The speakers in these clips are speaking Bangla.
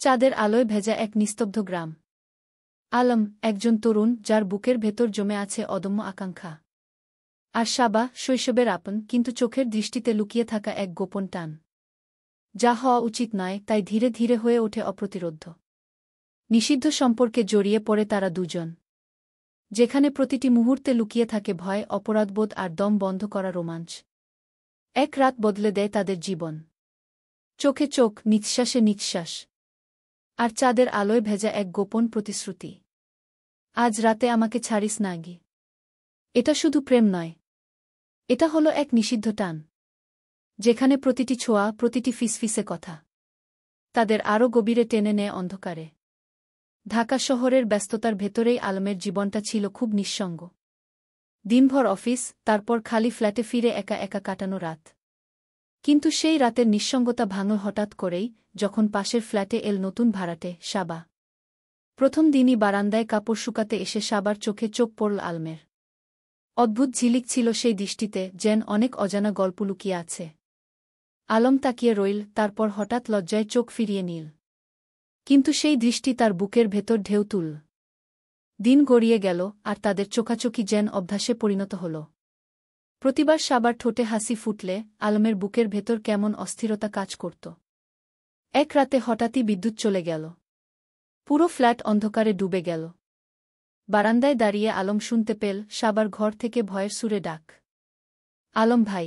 চাঁদের আলোয় ভেজা এক নিস্তব্ধ গ্রাম। আলম, একজন তরুণ যার বুকের ভেতর জমে আছে অদম্য আকাঙ্ক্ষা। আর সাবা, শৈশবের আপন কিন্তু চোখের দৃষ্টিতে লুকিয়ে থাকা এক গোপন টান। যা হওয়া উচিত নয় তাই ধীরে ধীরে হয়ে ওঠে অপ্রতিরোধ্য। নিষিদ্ধ সম্পর্কে জড়িয়ে পড়ে তারা দুজন, যেখানে প্রতিটি মুহূর্তে লুকিয়ে থাকে ভয়, অপরাধবোধ আর দম বন্ধ করা রোমাঞ্চ। এক রাত বদলে দেয় তাদের জীবন। চোখে চোখ, নিঃশ্বাসে নিঃশ্বাস, আর চাঁদের আলোয় ভেজা এক গোপন প্রতিশ্রুতি। আজ রাতে আমাকে ছাড়িস না গি। এটা শুধু প্রেম নয়, এটা হলো এক নিষিদ্ধ টান, যেখানে প্রতিটি ছোঁয়া, প্রতিটি ফিসফিসে কথা তাদের আরও গভীরে টেনে নেয় অন্ধকারে। ঢাকা শহরের ব্যস্ততার ভেতরেই আলমের জীবনটা ছিল খুব নিঃসঙ্গ। দিনভর অফিস, তারপর খালি ফ্ল্যাটে ফিরে একা একা কাটানো রাত। কিন্তু সেই রাতের নিঃসঙ্গতা ভাঙল হঠাৎ করেই, যখন পাশের ফ্ল্যাটে এল নতুন ভাড়াটে, সাবা। প্রথম দিনই বারান্দায় কাপড় শুকাতে এসে সাবার চোখে চোখ পড়ল আলমের। অদ্ভুত ঝিলিক ছিল সেই দৃষ্টিতে, যেন অনেক অজানা গল্প লুকিয়ে আছে। আলম তাকিয়ে রইল, তারপর হঠাৎ লজ্জায় চোখ ফিরিয়ে নিল। কিন্তু সেই দৃষ্টি তার বুকের ভেতর ঢেউ তুলল। দিন গড়িয়ে গেল, আর তাদের চোখাচোখি যেন অভ্যাসে পরিণত হল। প্রতিবার সাবার ঠোঁটে হাসি ফুটলে আলমের বুকের ভেতর কেমন অস্থিরতা কাজ করত। এক রাতে হঠাৎই বিদ্যুৎ চলে গেল। পুরো ফ্ল্যাট অন্ধকারে ডুবে গেল। বারান্দায় দাঁড়িয়ে আলম শুনতে পেল সাবার ঘর থেকে ভয়ের সুরে ডাক। আলম ভাই,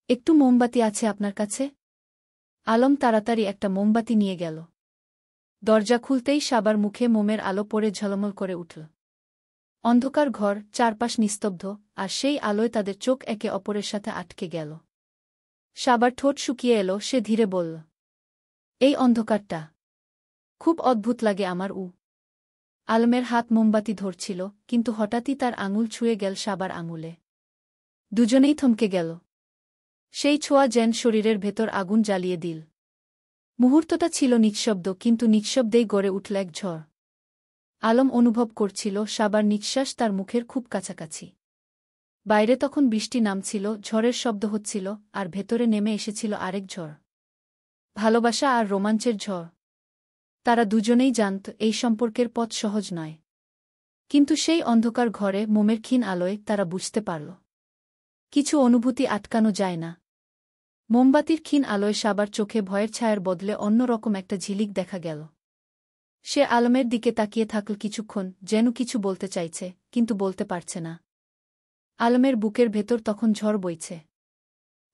একটু মোমবাতি আছে আপনার কাছে? আলম তাড়াতাড়ি একটা মোমবাতি নিয়ে গেল। দরজা খুলতেই সাবার মুখে মোমের আলো পড়ে ঝলমল করে উঠল। অন্ধকার ঘর, চারপাশ নিস্তব্ধ, আর সেই আলোয় তাদের চোখ একে অপরের সাথে আটকে গেল। সাবার ঠোঁট শুকিয়ে এলো, সে ধীরে বলল, এই অন্ধকারটা খুব অদ্ভুত লাগে আমার। আলমের হাত মোমবাতি ধরছিল, কিন্তু হঠাৎই তার আঙুল ছুঁয়ে গেল সাবার আঙুলে। দুজনেই থমকে গেল। সেই ছোঁয়া যেন শরীরের ভেতর আগুন জ্বালিয়ে দিল। মুহূর্তটা ছিল নিঃশব্দ, কিন্তু নিঃশব্দেই গড়ে উঠল এক ঝড়। আলম অনুভব করছিল সাবার নিঃশ্বাস তার মুখের খুব কাছাকাছি। বাইরে তখন বৃষ্টি নামছিল, ঝড়ের শব্দ হচ্ছিল, আর ভেতরে নেমে এসেছিল আরেক ঝড়, ভালোবাসা আর রোমাঞ্চের ঝড়। তারা দুজনেই জানত এই সম্পর্কের পথ সহজ নয়। কিন্তু সেই অন্ধকার ঘরে মোমের ক্ষীণ আলোয় তারা বুঝতে পারল, কিছু অনুভূতি আটকানো যায় না। মোমবাতির ক্ষীণ আলোয় সাবার চোখে ভয়ের ছায়ার বদলে অন্যরকম একটা ঝিলিক দেখা গেল। সে আলমের দিকে তাকিয়ে থাকল কিছুক্ষণ, যেন কিছু বলতে চাইছে, কিন্তু বলতে পারছে না। আলমের বুকের ভেতর তখন ঝড় বইছে।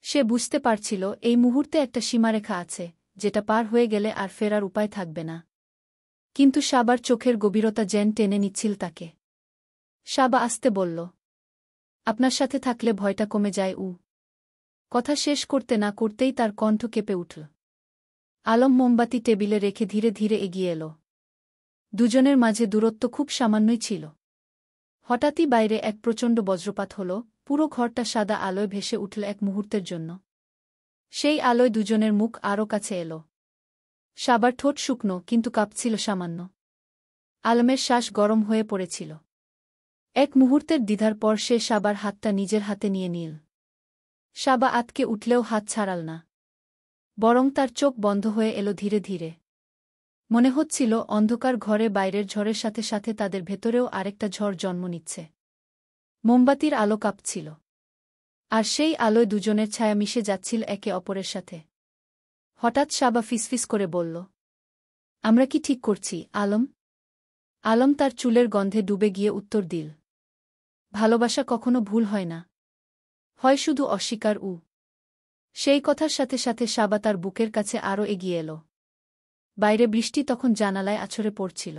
সে বুঝতে পারছিল এই মুহূর্তে একটা সীমারেখা আছে, যেটা পার হয়ে গেলে আর ফেরার উপায় থাকবে না। কিন্তু সাবার চোখের গভীরতা যেন টেনে নিচ্ছিল তাকে। সাবা আস্তে বলল, আপনার সাথে থাকলে ভয়টা কমে যায়। কথা শেষ করতে না করতেই তার কণ্ঠ কেঁপে উঠল। আলম মোমবাতি টেবিলে রেখে ধীরে ধীরে এগিয়ে এল। দুজনের মাঝে দূরত্ব খুব সামান্যই ছিল। হঠাৎই বাইরে এক প্রচণ্ড বজ্রপাত হল, পুরো ঘরটা সাদা আলোয় ভেসে উঠল এক মুহূর্তের জন্য। সেই আলোয় দুজনের মুখ আরও কাছে এল। সাবার ঠোঁট শুকনো, কিন্তু কাঁপছিল সামান্য। আলমের শ্বাস গরম হয়ে পড়েছিল। এক মুহূর্তের দ্বিধার পর সে সাবার হাতটা নিজের হাতে নিয়ে নিল। সাবা আতকে উঠলেও হাত ছাড়াল না, বরং তার চোখ বন্ধ হয়ে এল ধীরে ধীরে। মনে হচ্ছিল অন্ধকার ঘরে বাইরের ঝড়ের সাথে সাথে তাদের ভেতরেও আরেকটা ঝড় জন্ম নিচ্ছে। মোমবাতির আলো কাঁপছিল, আর সেই আলোয় দুজনের ছায়া মিশে যাচ্ছিল একে অপরের সাথে। হঠাৎ সাবা ফিসফিস করে বলল, আমরা কি ঠিক করছি আলম? আলম তার চুলের গন্ধে ডুবে গিয়ে উত্তর দিল, ভালোবাসা কখনো ভুল হয় না, হয় শুধু অস্বীকার। সেই কথার সাথে সাথে সাবা তার বুকের কাছে আরও এগিয়ে এল। বাইরে বৃষ্টি তখন জানালায় আছড়ে পড়ছিল,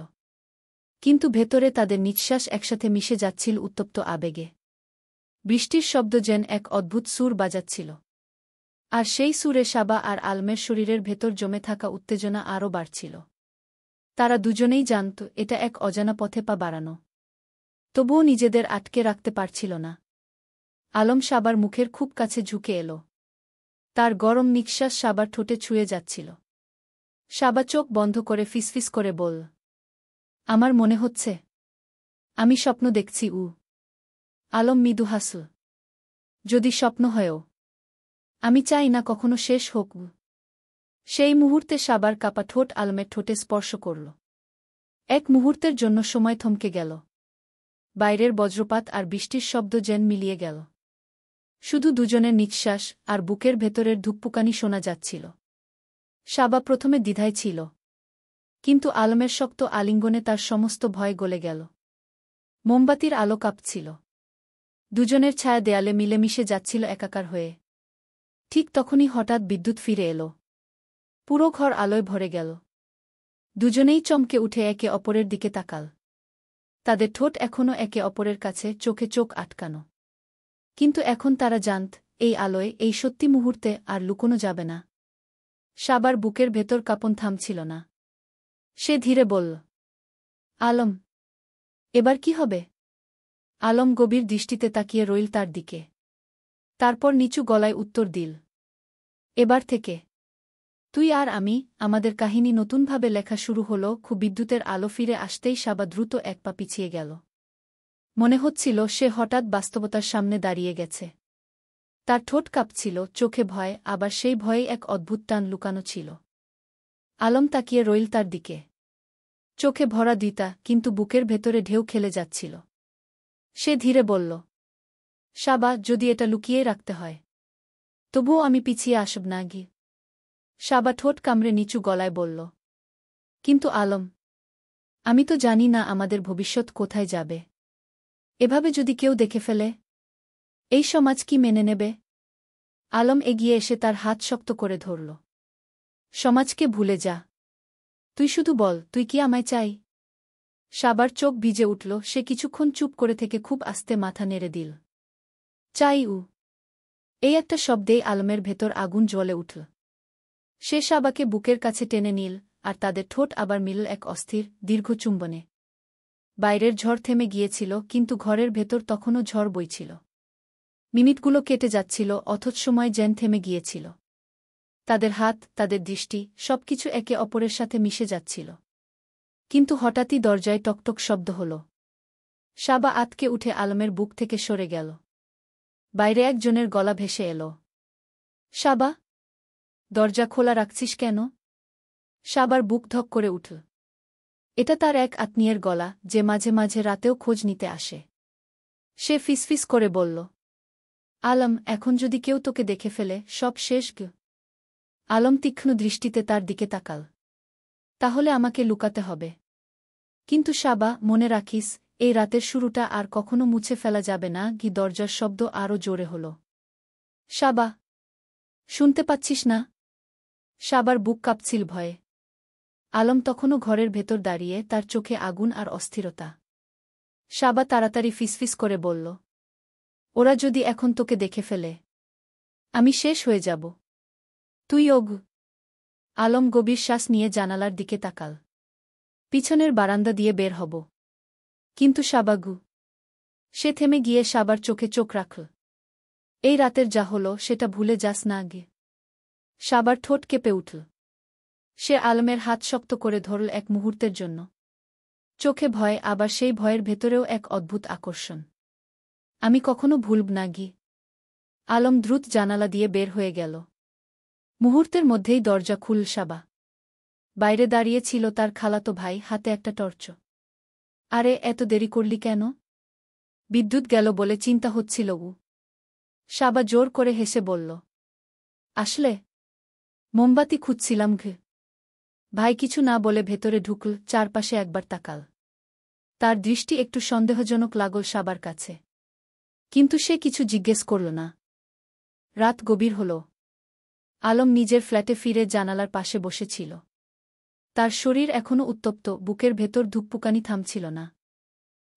কিন্তু ভেতরে তাদের নিঃশ্বাস একসাথে মিশে যাচ্ছিল উত্তপ্ত আবেগে। বৃষ্টির শব্দ যেন এক অদ্ভুত সুর বাজাচ্ছিল, আর সেই সুরে সাবা আর আলমের শরীরের ভেতর জমে থাকা উত্তেজনা আরও বাড়ছিল। তারা দুজনেই জানত এটা এক অজানা পথে পা বাড়ানো, তবুও নিজেদের আটকে রাখতে পারছিল না। আলম সাবার মুখের খুব কাছে ঝুঁকে এল। তার গরম নিঃশ্বাস সাবার ঠোঁটে ছুঁয়ে যাচ্ছিল। সাবা চোখ বন্ধ করে ফিসফিস করে বলল, আমার মনে হচ্ছে আমি স্বপ্ন দেখছি। আলম মৃদু হাসল, যদি স্বপ্ন হয়েও আমি চাই না কখনো শেষ হোক। সেই মুহূর্তে সাবার কাপা ঠোঁট আলমের ঠোঁটে স্পর্শ করল। এক মুহূর্তের জন্য সময় থমকে গেল। বাইরের বজ্রপাত আর বৃষ্টির শব্দ যেন মিলিয়ে গেল। শুধু দুজনের নিঃশ্বাস আর বুকের ভেতরের ধুকপুকানি শোনা যাচ্ছিল। সাবা প্রথমে দ্বিধায় ছিল, কিন্তু আলমের শক্ত আলিঙ্গনে তার সমস্ত ভয় গলে গেল। মোমবাতির আলো কাঁপছিল। দুজনের ছায়া দেয়ালে মিলেমিশে যাচ্ছিল একাকার হয়ে। ঠিক তখনই হঠাৎ বিদ্যুৎ ফিরে এল। পুরো ঘর আলোয় ভরে গেল। দুজনেই চমকে উঠে একে অপরের দিকে তাকাল। তাদের ঠোঁট এখনও একে অপরের কাছে, চোখে চোখ আটকানো। কিন্তু এখন তারা জানত, এই আলোয়, এই সত্যি মুহূর্তে আর লুকোনো যাবে না। সাবার বুকের ভেতর কাঁপন থামছিল না। সে ধীরে বলল, আলম, এবার কি হবে? আলম গভীর দৃষ্টিতে তাকিয়ে রইল তার দিকে। তারপর নিচু গলায় উত্তর দিল, এবার থেকে তুই আর আমি, আমাদের কাহিনী নতুনভাবে লেখা শুরু হল। খুব বিদ্যুতের আলো ফিরে আসতেই সাবা দ্রুত এক পা পিছিয়ে গেল। মনে হচ্ছিল সে হঠাৎ বাস্তবতার সামনে দাঁড়িয়ে গেছে। তার ঠোঁট কাঁপছিল, চোখে ভয়, আবার সেই ভয়ে এক অদ্ভুত টান লুকানো ছিল। আলম তাকিয়ে রইল তার দিকে। চোখে ভরা দ্বিধা, কিন্তু বুকের ভেতরে ঢেউ খেলে যাচ্ছিল। সে ধীরে বলল, সাবা, যদি এটা লুকিয়ে রাখতে হয়, তবুও আমি পিছিয়ে আসব না গি। সাবা ঠোঁট কামড়ে নিচু গলায় বলল, কিন্তু আলম, আমি তো জানি না আমাদের ভবিষ্যৎ কোথায় যাবে। এভাবে যদি কেউ দেখে ফেলে, এই সমাজ কি মেনে নেবে? আলম এগিয়ে এসে তার হাত শক্ত করে ধরল। সমাজকে ভুলে যা। তুই শুধু বল, তুই কি আমায় চাই? সাবার চোখ ভিজে উঠল। সে কিছুক্ষণ চুপ করে থেকে খুব আস্তে মাথা নেড়ে দিল। চাই উ। এই একটা শব্দেই আলমের ভেতর আগুন জ্বলে উঠল। সে সাবাকে বুকের কাছে টেনে নিল, আর তাদের ঠোঁট আবার মিলল এক অস্থির, দীর্ঘ চুম্বনে। বাইরের ঝড় থেমে গিয়েছিল, কিন্তু ঘরের ভেতর তখনও ঝড় বইছিল। মিনিটগুলো কেটে যাচ্ছিল, অথচ সময় যেন থেমে গিয়েছিল। তাদের হাত, তাদের দৃষ্টি, সবকিছু একে অপরের সাথে মিশে যাচ্ছিল। কিন্তু হঠাৎই দরজায় টকটক শব্দ হল। সাবা আতকে উঠে আলমের বুক থেকে সরে গেল। বাইরে একজনের গলা ভেসে এল, সাবা, দরজা খোলা রাখছিস কেন? সাবার বুক ধক করে উঠল। এটা তার এক আত্মীয়ের গলা, যে মাঝে মাঝে রাতেও খোঁজ নিতে আসে। সে ফিসফিস করে বলল, আলম, এখন যদি কেউ তোকে দেখে ফেলে, সব শেষ গ। আলম তীক্ষ্ণ দৃষ্টিতে তার দিকে তাকাল। তাহলে আমাকে লুকাতে হবে। কিন্তু সাবা, মনে রাখিস, এই রাতের শুরুটা আর কখনো মুছে ফেলা যাবে না গি। দরজার শব্দ আরও জোরে হল। সাবা, শুনতে পাচ্ছিস না? সাবার বুক কাঁপছিল ভয়ে। আলম তখনও ঘরের ভেতর দাঁড়িয়ে, তার চোখে আগুন আর অস্থিরতা। সাবা তাড়াতাড়ি ফিসফিস করে বলল, ওরা যদি এখন তোকে দেখে ফেলে, আমি শেষ হয়ে যাব। তুই ওগ। আলম গভীর শ্বাস নিয়ে জানালার দিকে তাকাল। পিছনের বারান্দা দিয়ে বের হব। কিন্তু সাবাগু। সে থেমে গিয়ে সাবার চোখে চোখ রাখল। এই রাতের যা হল, সেটা ভুলে যাস না আগে। সাবার ঠোঁট কেঁপে উঠল। সে আলমের হাত শক্ত করে ধরল এক মুহূর্তের জন্য। চোখে ভয়, আবার সেই ভয়ের ভেতরেও এক অদ্ভুত আকর্ষণ। আমি কখনো ভুলব না গি। আলম দ্রুত জানালা দিয়ে বের হয়ে গেল। মুহূর্তের মধ্যেই দরজা খুলল সাবা। বাইরে দাঁড়িয়ে ছিল তার খালাতো ভাই, হাতে একটা টর্চ। আরে, এত দেরি করলি কেন? বিদ্যুৎ গেল বলে চিন্তা হচ্ছিল উ। সাবা জোর করে হেসে বলল, আসলে মোমবাতি খুঁজছিলাম ঘ। ভাই কিছু না বলে ভেতরে ঢুকল, চারপাশে একবার তাকাল। তার দৃষ্টি একটু সন্দেহজনক লাগল সাবার কাছে। কিন্তু সে কিছু জিজ্ঞেস করল না। রাত গভীর হল। আলম নিজের ফ্ল্যাটে ফিরে জানালার পাশে বসেছিল। তার শরীর এখনও উত্তপ্ত, বুকের ভেতর ধুকপুকানি থামছিল না।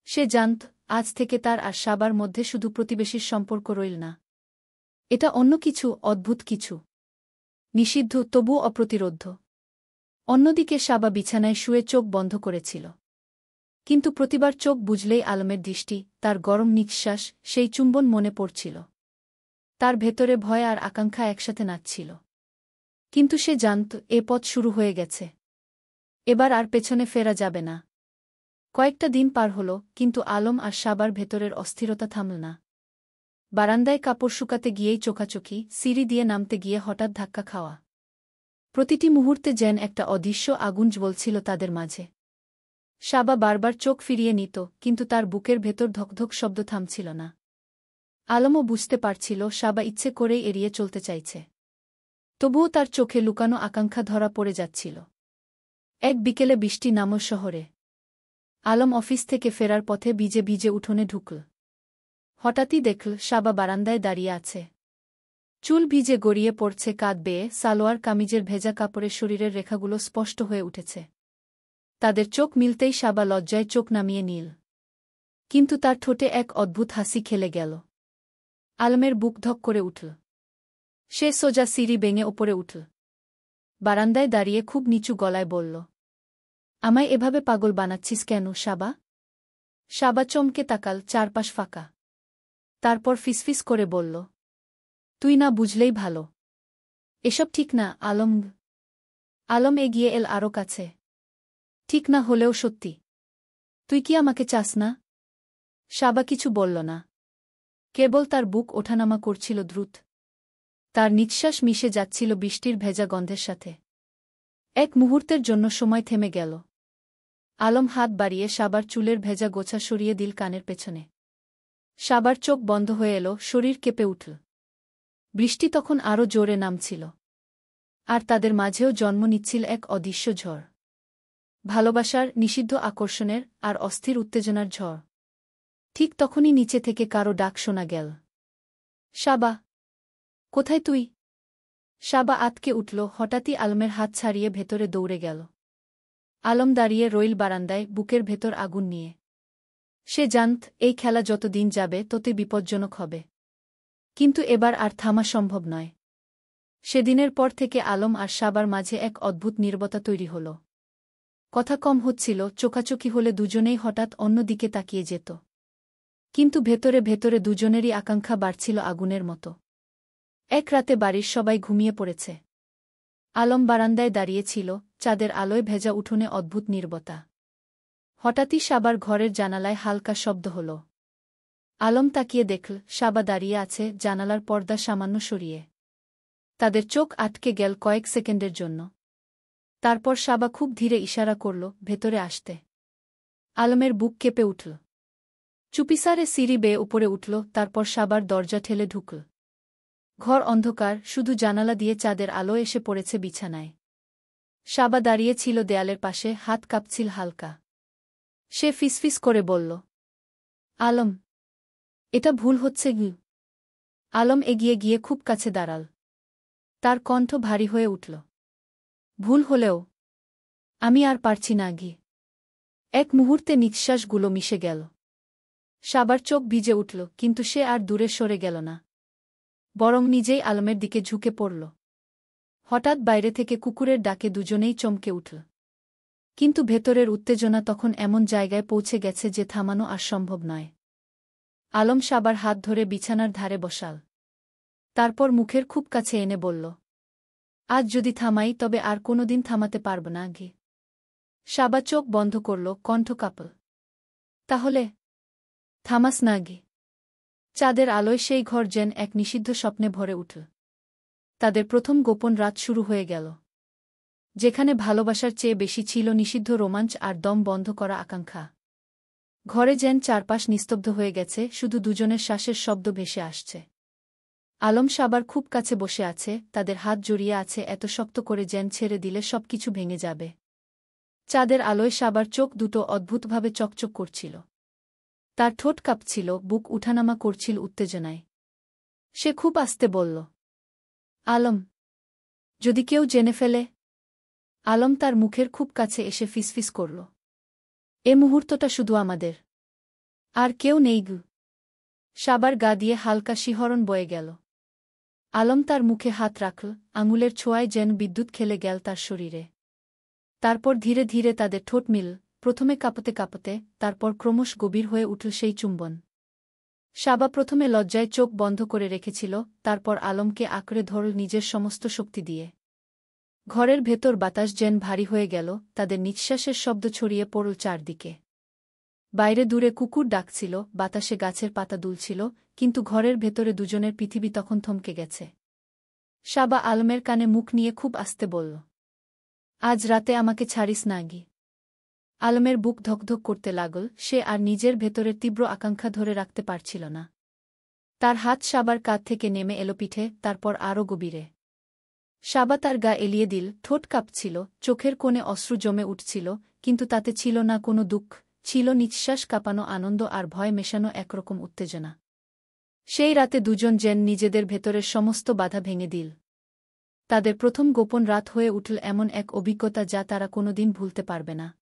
সে জানত, আজ থেকে তার আর সাবার মধ্যে শুধু প্রতিবেশীর সম্পর্ক রইল না। এটা অন্য কিছু, অদ্ভুত কিছু। নিষিদ্ধ, তবুও অপ্রতিরোধ্য। অন্যদিকে সাবা বিছানায় শুয়ে চোখ বন্ধ করেছিল। কিন্তু প্রতিবার চোখ বুঝলেই আলমের দৃষ্টি, তার গরম নিঃশ্বাস, সেই চুম্বন মনে পড়ছিল। তার ভেতরে ভয় আর আকাঙ্ক্ষা একসাথে নাচছিল। কিন্তু সে জানত, এ পথ শুরু হয়ে গেছে। এবার আর পেছনে ফেরা যাবে না। কয়েকটা দিন পার হল, কিন্তু আলম আর সাবার ভেতরের অস্থিরতা থামল না। বারান্দায় কাপড় শুকাতে গিয়েই চোখাচোখি, সিঁড়ি দিয়ে নামতে গিয়ে হঠাৎ ধাক্কা খাওয়া। প্রতিটি মুহূর্তে যেন একটা অদৃশ্য আগুন জ্বলছিল তাদের মাঝে। সাবা বারবার চোখ ফিরিয়ে নিত, কিন্তু তার বুকের ভেতর ধকধক শব্দ থামছিল না। আলমও বুঝতে পারছিল সাবা ইচ্ছে করেই এড়িয়ে চলতে চাইছে। তবুও তার চোখে লুকানো আকাঙ্ক্ষা ধরা পড়ে যাচ্ছিল। এক বিকেলে বৃষ্টি নামল শহরে। আলম অফিস থেকে ফেরার পথে ভিজে ভিজে উঠোনে ঢুকল। হঠাৎই দেখল সাবা বারান্দায় দাঁড়িয়ে আছে। চুল ভিজে গড়িয়ে পড়ছে কাঁধ বেয়ে, সালোয়ার কামিজের ভেজা কাপড়ে শরীরের রেখাগুলো স্পষ্ট হয়ে উঠেছে। তাদের চোখ মিলতেই সাবা লজ্জায় চোখ নামিয়ে নিল। কিন্তু তার ঠোঁটে এক অদ্ভুত হাসি খেলে গেল। আলমের বুক ধক করে উঠল। সে সোজা সিঁড়ি বেঙে ওপরে উঠল। বারান্দায় দাঁড়িয়ে খুব নিচু গলায় বলল, আমায় এভাবে পাগল বানাচ্ছিস কেন সাবা? সাবা চমকে তাকাল, চারপাশ ফাঁকা। তারপর ফিসফিস করে বলল, তুই না বুঝলেই ভালো। এসব ঠিক না আলম। আলম এগিয়ে এল আরও কাছে। ঠিক না হলেও সত্যি। তুই কি আমাকে চাস না? সাবা কিছু বলল না। কেবল তার বুক ওঠানামা করছিল দ্রুত। তার নিঃশ্বাস মিশে যাচ্ছিল বৃষ্টির ভেজা গন্ধের সাথে। এক মুহূর্তের জন্য সময় থেমে গেল। আলম হাত বাড়িয়ে সাবার চুলের ভেজা গোছা সরিয়ে দিল কানের পেছনে। সাবার চোখ বন্ধ হয়ে এল, শরীর কেঁপে উঠল। বৃষ্টি তখন আরও জোরে নামছিল। আর তাদের মাঝেও জন্ম নিচ্ছিল এক অদৃশ্য ঝড়। ভালোবাসার, নিষিদ্ধ আকর্ষণের আর অস্থির উত্তেজনার ঝড়। ঠিক তখনই নিচে থেকে কারো ডাক শোনা গেল, সাবা, কোথায় তুই? সাবা আতকে উঠল, হঠাৎই আলমের হাত ছাড়িয়ে ভেতরে দৌড়ে গেল। আলম দাঁড়িয়ে রইল বারান্দায়, বুকের ভেতর আগুন নিয়ে। সে জানত এই খেলা যত দিন যাবে ততই বিপজ্জনক হবে। কিন্তু এবার আর থামা সম্ভব নয়। সেদিনের পর থেকে আলম আর সাবার মাঝে এক অদ্ভুত নীরবতা তৈরি হল। কথা কম হচ্ছিল, চোখাচোখি হলে দুজনেই হঠাৎ অন্য দিকে তাকিয়ে যেত। কিন্তু ভেতরে ভেতরে দুজনেরই আকাঙ্ক্ষা বাড়ছিল আগুনের মতো। এক রাতে বাড়ির সবাই ঘুমিয়ে পড়েছে। আলম বারান্দায় দাঁড়িয়েছিল, চাঁদের আলোয় ভেজা উঠোনে অদ্ভুত নীরবতা। হঠাৎই সাবার ঘরের জানালায় হালকা শব্দ হল। আলম তাকিয়ে দেখল সাবা দাঁড়িয়ে আছে, জানালার পর্দা সামান্য সরিয়ে। তাদের চোখ আটকে গেল কয়েক সেকেন্ডের জন্য। তারপর সাবা খুব ধীরে ইশারা করল ভেতরে আসতে। আলমের বুক কেঁপে উঠল। চুপিসারে সিঁড়ি বেয়ে উপরে উঠল, তারপর সাবার দরজা ঠেলে ঢুকল। ঘর অন্ধকার, শুধু জানালা দিয়ে চাঁদের আলো এসে পড়েছে বিছানায়। সাবা দাঁড়িয়ে ছিল দেয়ালের পাশে, হাত কাঁপছিল হালকা। সে ফিসফিস করে বলল, আলম, এটা ভুল হচ্ছে গি। আলম এগিয়ে গিয়ে খুব কাছে দাঁড়াল। তার কণ্ঠ ভারী হয়ে উঠল, ভুল হলেও আমি আর পারছি না গি। এক মুহূর্তে নিঃশ্বাসগুলো মিশে গেল। সাবার চোখ ভিজে উঠল, কিন্তু সে আর দূরে সরে গেল না, বরং নিজেই আলমের দিকে ঝুঁকে পড়ল। হঠাৎ বাইরে থেকে কুকুরের ডাকে দুজনেই চমকে উঠল। কিন্তু ভেতরের উত্তেজনা তখন এমন জায়গায় পৌঁছে গেছে যে থামানো আর সম্ভব নয়। আলম সাবার হাত ধরে বিছানার ধারে বসাল। তারপর মুখের খুব কাছে এনে বলল, আজ যদি থামাই তবে আর কোনোদিন থামাতে পারব না গি। সাবা চোখ বন্ধ করল, কণ্ঠ কাঁপল, তাহলে থামাস না গি। চাঁদের আলোয় সেই ঘর যেন এক নিষিদ্ধ স্বপ্নে ভরে উঠল। তাদের প্রথম গোপন রাত শুরু হয়ে গেল, যেখানে ভালোবাসার চেয়ে বেশি ছিল নিষিদ্ধ রোমাঞ্চ আর দম বন্ধ করা আকাঙ্ক্ষা। ঘরে যেন চারপাশ নিস্তব্ধ হয়ে গেছে, শুধু দুজনের শ্বাসের শব্দ ভেসে আসছে। আলম সাবার খুব কাছে বসে আছে, তাদের হাত জড়িয়ে আছে এত শক্ত করে যেন ছেড়ে দিলে সবকিছু ভেঙে যাবে। চাঁদের আলোয় সাবার চোখ দুটো অদ্ভুতভাবে চকচক করছিল। তার ঠোঁট কাঁপছিল, বুক উঠানামা করছিল উত্তেজনায়। সে খুব আস্তে বলল, আলম, যদি কেউ জেনে ফেলে? আলম তার মুখের খুব কাছে এসে ফিসফিস করল, এ মুহূর্তটা শুধু আমাদের, আর কেউ নেই গু। সাবার গা দিয়ে হালকা শিহরণ বয়ে গেল। আলম তার মুখে হাত রাখল, আঙুলের ছোঁয়ায় যেন বিদ্যুৎ খেলে গেল তার শরীরে। তারপর ধীরে ধীরে তাদের ঠোঁট মিল, প্রথমে কাঁপতে কাঁপতে, তারপর ক্রমশ গভীর হয়ে উঠল সেই চুম্বন। সাবা প্রথমে লজ্জায় চোখ বন্ধ করে রেখেছিল, তারপর আলমকে আঁকড়ে ধরল নিজের সমস্ত শক্তি দিয়ে। ঘরের ভেতর বাতাস যেন ভারী হয়ে গেল, তাদের নিঃশ্বাসের শব্দ ছড়িয়ে পড়ল চারদিকে। বাইরে দূরে কুকুর ডাকছিল, বাতাসে গাছের পাতা দুলছিল, কিন্তু ঘরের ভেতরে দুজনের পৃথিবী তখন থমকে গেছে। সাবা আলমের কানে মুখ নিয়ে খুব আস্তে বলল, আজ রাতে আমাকে ছাড়িস না গি। আলমের বুক ধকধক করতে লাগল, সে আর নিজের ভেতরের তীব্র আকাঙ্ক্ষা ধরে রাখতে পারছিল না। তার হাত সাবার কাঁধ থেকে নেমে এলো পিঠে, তারপর আরও গভীরে। সাবা তার গা এলিয়ে দিল, ঠোঁট কাঁপছিল, চোখের কোণে অশ্রু জমে উঠছিল, কিন্তু তাতে ছিল না কোনো দুঃখ, ছিল নিঃশ্বাস কাঁপানো আনন্দ আর ভয় মেশানো একরকম উত্তেজনা। সেই রাতে দুজন যেন নিজেদের ভেতরের সমস্ত বাধা ভেঙে দিল। তাদের প্রথম গোপন রাত হয়ে উঠল এমন এক অভিজ্ঞতা যা তারা কোনোদিন ভুলতে পারবে না।